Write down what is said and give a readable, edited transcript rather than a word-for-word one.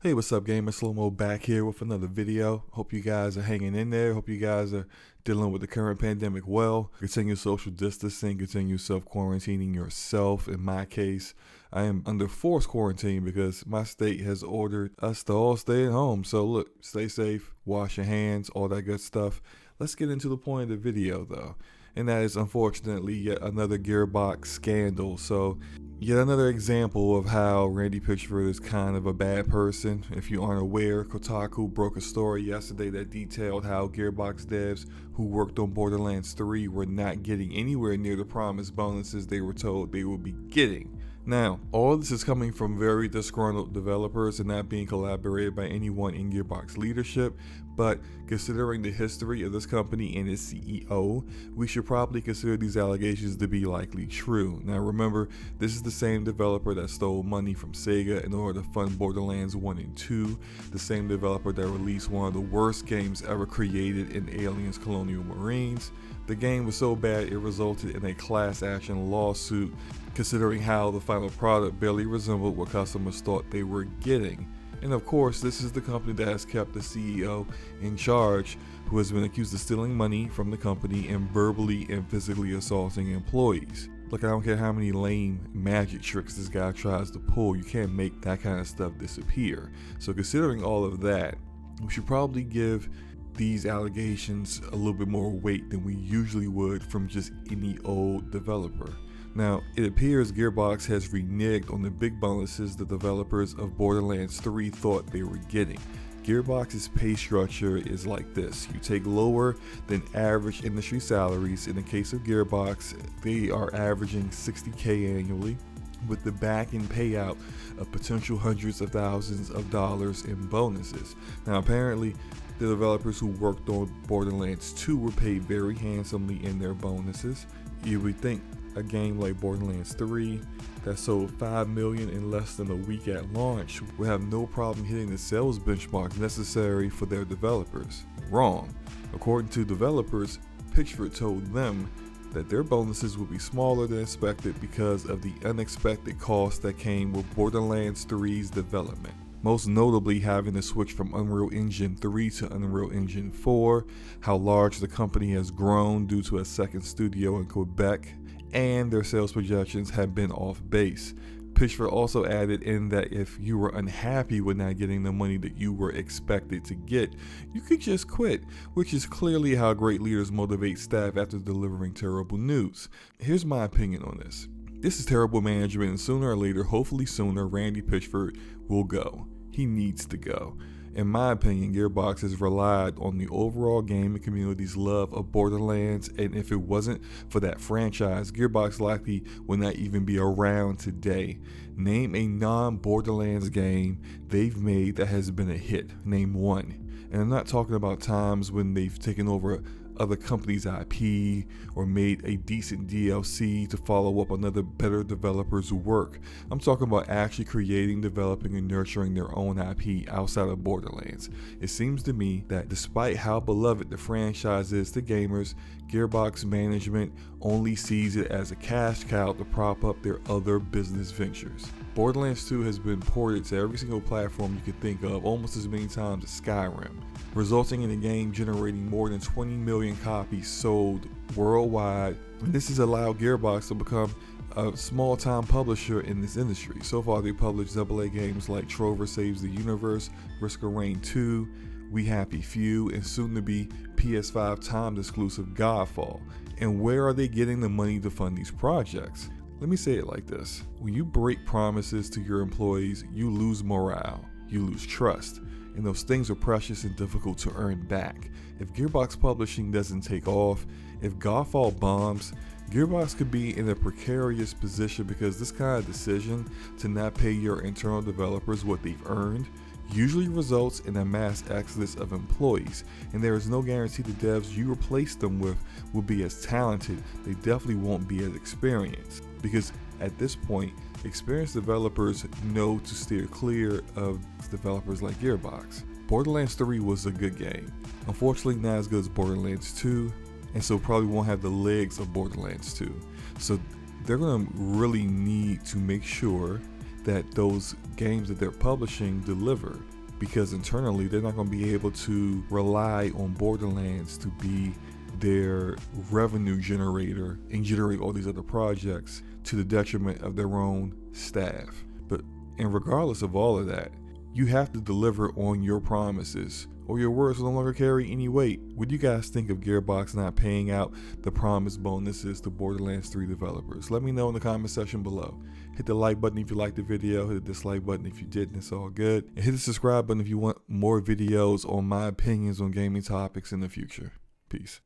Hey, what's up, gamer? SloMo back here with another video. Hope you guys are hanging in there. Hope you guys are dealing with the current pandemic well. Continue social distancing, continue self-quarantining yourself. In my case, I am under forced quarantine because my state has ordered us to all stay at home. So look, stay safe, wash your hands, all that good stuff. Let's get into the point of the video though. And that is unfortunately yet another Gearbox scandal. So yet another example of how Randy Pitchford is kind of a bad person. If you aren't aware, Kotaku broke a story yesterday that detailed how Gearbox devs who worked on Borderlands 3 were not getting anywhere near the promised bonuses they were told they would be getting. Now, all this is coming from very disgruntled developers and not being collaborated by anyone in Gearbox leadership, but considering the history of this company and its CEO, we should probably consider these allegations to be likely true. Now remember, this is the same developer that stole money from Sega in order to fund Borderlands 1 and 2, the same developer that released one of the worst games ever created in Aliens Colonial Marines. The game was so bad it resulted in a class action lawsuit, considering how the final product barely resembled what customers thought they were getting. And of course, this is the company that has kept the CEO in charge, who has been accused of stealing money from the company and verbally and physically assaulting employees. Look, I don't care how many lame magic tricks this guy tries to pull, you can't make that kind of stuff disappear. So considering all of that, we should probably give these allegations a little bit more weight than we usually would from just any old developer. Now, it appears Gearbox has reneged on the big bonuses the developers of Borderlands 3 thought they were getting. Gearbox's pay structure is like this. You take lower than average industry salaries. In the case of Gearbox, they are averaging $60K annually, with the back-end payout of potential hundreds of thousands of dollars in bonuses. Now, apparently, the developers who worked on Borderlands 2 were paid very handsomely in their bonuses. You would think a game like Borderlands 3 that sold 5 million in less than a week at launch would have no problem hitting the sales benchmark necessary for their developers. Wrong. According to developers, Pitchford told them that their bonuses would be smaller than expected because of the unexpected costs that came with Borderlands 3's development. Most notably having to switch from Unreal Engine 3 to Unreal Engine 4, how large the company has grown due to a second studio in Quebec, and their sales projections have been off base. Pitchford also added in that if you were unhappy with not getting the money that you were expected to get, you could just quit, which is clearly how great leaders motivate staff after delivering terrible news. Here's my opinion on this. This is terrible management, and sooner or later, hopefully sooner, Randy Pitchford will go. He needs to go. In my opinion, Gearbox has relied on the overall gaming community's love of Borderlands, and if it wasn't for that franchise, Gearbox likely would not even be around today. Name a non-Borderlands game they've made that has been a hit. Name one. And I'm not talking about times when they've taken over other companies' IP or made a decent DLC to follow up on other better developers' work. I'm talking about actually creating, developing, and nurturing their own IP outside of Borderlands. It seems to me that despite how beloved the franchise is to gamers, Gearbox management only sees it as a cash cow to prop up their other business ventures. Borderlands 2 has been ported to every single platform you could think of, almost as many times as Skyrim, resulting in the game generating more than 20 million copies sold worldwide. And this has allowed Gearbox to become a small-time publisher in this industry. So far, they published AA games like Trover Saves the Universe, Risk of Rain 2, We Happy Few, and soon-to-be PS5 timed exclusive Godfall. And where are they getting the money to fund these projects? Let me say it like this. When you break promises to your employees, you lose morale, you lose trust, and those things are precious and difficult to earn back. If Gearbox Publishing doesn't take off, if Godfall bombs, Gearbox could be in a precarious position because this kind of decision to not pay your internal developers what they've earned usually results in a mass exodus of employees, and there is no guarantee the devs you replace them with will be as talented. They definitely won't be as experienced, because at this point, experienced developers know to steer clear of developers like Gearbox. Borderlands 3 was a good game. Unfortunately, not as good as Borderlands 2, and so probably won't have the legs of Borderlands 2. So they're going to really need to make sure that those games that they're publishing deliver, because internally they're not going to be able to rely on Borderlands to be their revenue generator and generate all these other projects to the detriment of their own staff. And regardless of all of that, you have to deliver on your promises, or your words will no longer carry any weight. What do you guys think of Gearbox not paying out the promised bonuses to Borderlands 3 developers? Let me know in the comment section below. Hit the like button if you liked the video, hit the dislike button if you didn't, it's all good. And hit the subscribe button if you want more videos on my opinions on gaming topics in the future. Peace.